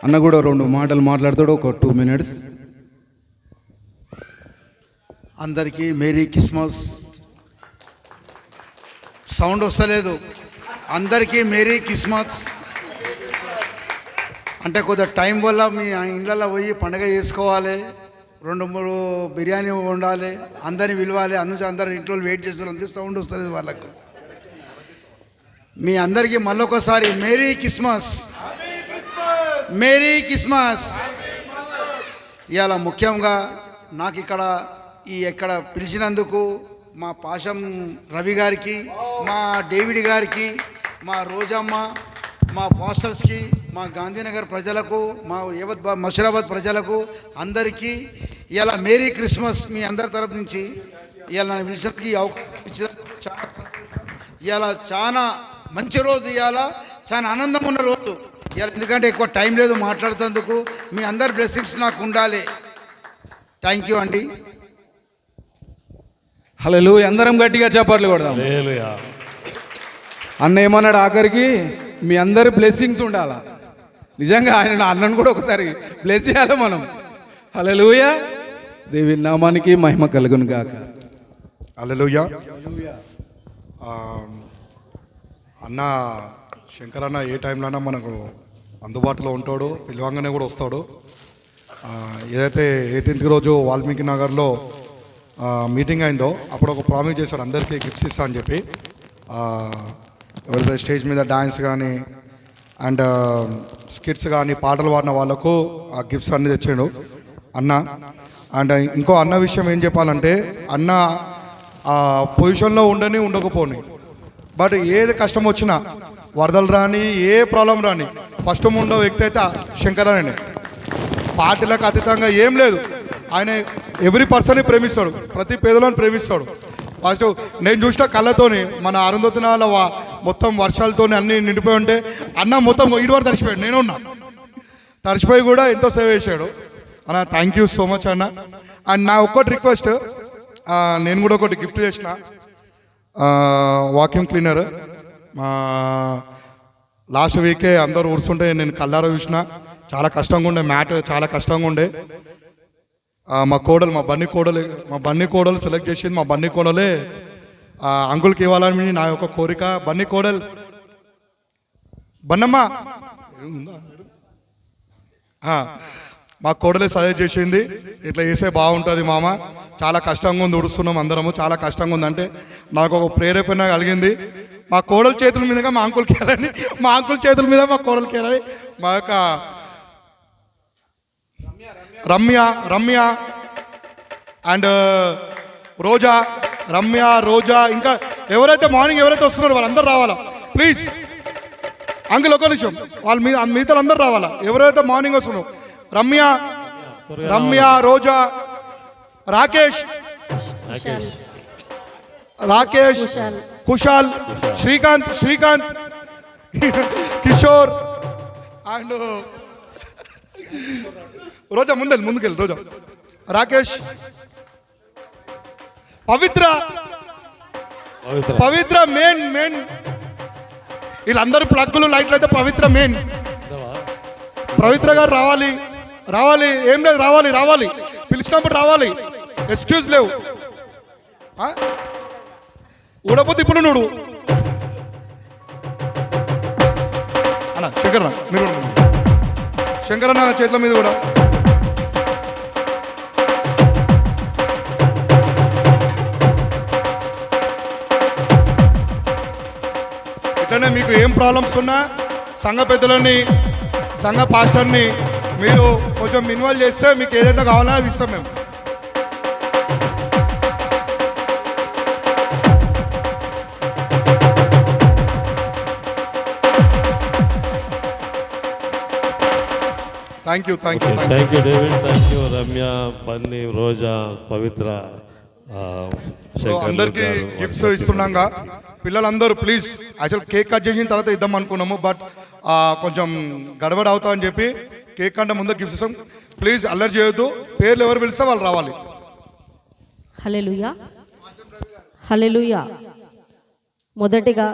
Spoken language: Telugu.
అన్న కూడా 2 మాటలు మాట్లాడతాడు, ఒక 2 minutes. అందరికీ మేరీ క్రిస్మస్. సౌండ్ వస్తలేదు. అందరికీ మేరీ క్రిస్మస్. అంటే కొద్దిగా టైం వల్ల మీ ఇళ్ళల్లో పోయి పండుగ చేసుకోవాలి, 2-3 బిర్యానీ వండాలి, అందరిని పిలవాలి, అందుకే అందరు ఇంట్లో వెయిట్ చేస్తారు, అందుకే సౌండ్ వస్తలేదు వాళ్ళకు. మీ అందరికీ మళ్ళొకసారి మేరీ క్రిస్మస్, మేరీ క్రిస్మస్. ఇవాళ ముఖ్యంగా నాకు ఇక్కడ పిలిచినందుకు మా పాషం రవి గారికి, మా డేవిడ్ గారికి, మా రోజమ్మ, మా పాస్టర్స్కి, మా గాంధీనగర్ ప్రజలకు, మా మషీరాబాద్ ప్రజలకు అందరికీ ఇలా మేరీ క్రిస్మస్ మీ అందరి తరపు నుంచి ఇవాళ నన్ను పిలిచినకి ఇవాళ చాలా మంచి రోజు, ఇవాళ చాలా ఆనందం ఉన్న రోజు ఇవాళ. ఎందుకంటే ఎక్కువ టైం లేదు మాట్లాడుతందుకు. మీ అందరి బ్లెస్సింగ్స్ నాకు ఉండాలి. థ్యాంక్ యూ అండి. హల్లెలూయా. అందరం గట్టిగా చప్పట్లు కొడదాం. అన్న ఏమన్నాడు ఆఖరికి, మీ అందరి బ్లెస్సింగ్స్ ఉండాలా. నిజంగా ఆయన అన్నను కూడా ఒకసారి బ్లెస్ చేయాలి మనం. హల్లెలూయా. దేవుని నామానికి మహిమ కలుగును గాక. హల్లెలూయా. అన్న శంకర్ అన్న ఏ టైంలోనా మనకు అందుబాటులో ఉంటాడు, పిలవంగానే కూడా వస్తాడు. ఏదైతే 18th రోజు వాల్మీకి నగర్లో మీటింగ్ అయిందో అప్పుడు ఒక ప్రామిస్ చేశాడు, అందరికీ గిఫ్ట్స్ ఇస్తా అని చెప్పి. ఎవరైతే స్టేజ్ మీద డ్యాన్స్ కానీ అండ్ స్కిట్స్ కానీ పాటలు పాడిన వాళ్ళకు ఆ గిఫ్ట్స్ అన్నీ తెచ్చాడు అన్న. అండ్ ఇంకో అన్న విషయం ఏం చెప్పాలంటే, అన్న ఆ పొజిషన్లో ఉండకపోని, బట్ ఏది కష్టం వచ్చినా, వరదలు రాని, ఏ ప్రాబ్లం రాని, ఫస్ట్ ఉండో వ్యక్తి అయితే శంకరనే. పార్టీలకు అతీతంగా ఏం లేదు, ఆయన ఎవ్రీ పర్సన్ని ప్రేమిస్తాడు, ప్రతి పేదలను ప్రేమిస్తాడు. ఫస్ట్ నేను చూసిన కళ్ళతోని మన అరుంధతినాల మొత్తం వర్షాలతోని అన్నీ నిండిపోయి ఉంటే అన్న మొత్తం ఇటు వరకు తడిచిపోయాడు. నేను ఉన్నా తడిచిపోయి కూడా ఎంతో సేవ చేశాడు అన్న. థ్యాంక్ యూ సో మచ్ అన్న. అండ్ నా ఒక్కటి రిక్వెస్ట్, నేను కూడా ఒకటి గిఫ్ట్ చేసిన వాక్యూమ్ క్లీనర్. లాస్ట్ వీకే అందరూ ఊరుస్తుంటే నేను కళ్ళారా చూసిన. చాలా కష్టంగా ఉండే, మ్యాట్ చాలా కష్టంగా ఉండే. మా బన్నీ కోడలు సెలెక్ట్ చేసింది. మా బన్నీ కోడలే అంకుల్కి ఇవ్వాలని నా యొక్క కోరిక. బన్నీ కోడలు బన్నమ్మ మా కోడలే సజెస్ట్ చేసింది, ఇట్లా చేసే బాగుంటుంది మామ, చాలా కష్టంగా ఉంది, ఉడుస్తున్నాం అందరము, చాలా కష్టంగా ఉందంటే నాకు ఒక ప్రేరేపణ కలిగింది. మా కోడల చేతుల మీదుగా మా అంకుల్కి వెళ్ళాలని, మా అంకుల్ చేతుల మీద మా కోడలికి వెళ్ళాలి. మా యొక్క రమ్య అండ్ రోజా ఇంకా ఎవరైతే మార్నింగ్ ఎవరైతే వస్తున్నారో వాళ్ళందరూ రావాలా ప్లీజ్. అంకుల్ ఒక నిమిషం, వాళ్ళు మిగతా అందరూ రావాలా ఎవరైతే మార్నింగ్ వస్తున్నారో. రమ్య రోజా, రాకేష్, కుషాల్, శ్రీకాంత్, కిషోర్ అండ్ రోజా ముందుకెళ్ళి రోజా, రాకేష్, పవిత్ర మెయిన్. వీళ్ళందరూ ప్లగ్గులు లైట్లు అయితే పవిత్ర మెయిన్. పవిత్ర గారు రావాలి ఏం లేదు, రావాలి పిలిచినప్పుడు రావాలి, ఎక్స్క్యూజ్ లేవు. ఊడపోతే ఇప్పుడు నువ్వు అన్న శంకరన్న చేతుల మీద కూడా ఇట్లనే మీకు ఏం ప్రాబ్లమ్స్ ఉన్నా సంఘ పెద్దలని, సంఘ పాస్టర్ని మీరు కొంచెం ఇన్వాల్వ్ చేస్తే మీకు ఏదైనా కావాలన్నా అది ఇస్తాం మేము. Thank you David, thank you Ramya, Bunny, Roja, Pavitra. అందరికీ గిఫ్ట్స్ ఇస్తున్నాగా. పిల్లలందరూ ప్లీజ్, యాక్చువల్ కేక్ కట్ చేసిన తర్వాత ఇద్దాం అనుకున్నాము, బట్ కొంచెం గడబడి అవుతామని చెప్పి కేక్ కంటే ముందు గిఫ్ట్స్ ఇస్తాం. ప్లీజ్ అల్లరి చేయొద్దు, పేర్లు ఎవరు పిలిస్తే వాళ్ళు రావాలి. హల్లెలూయా. మొదటిగా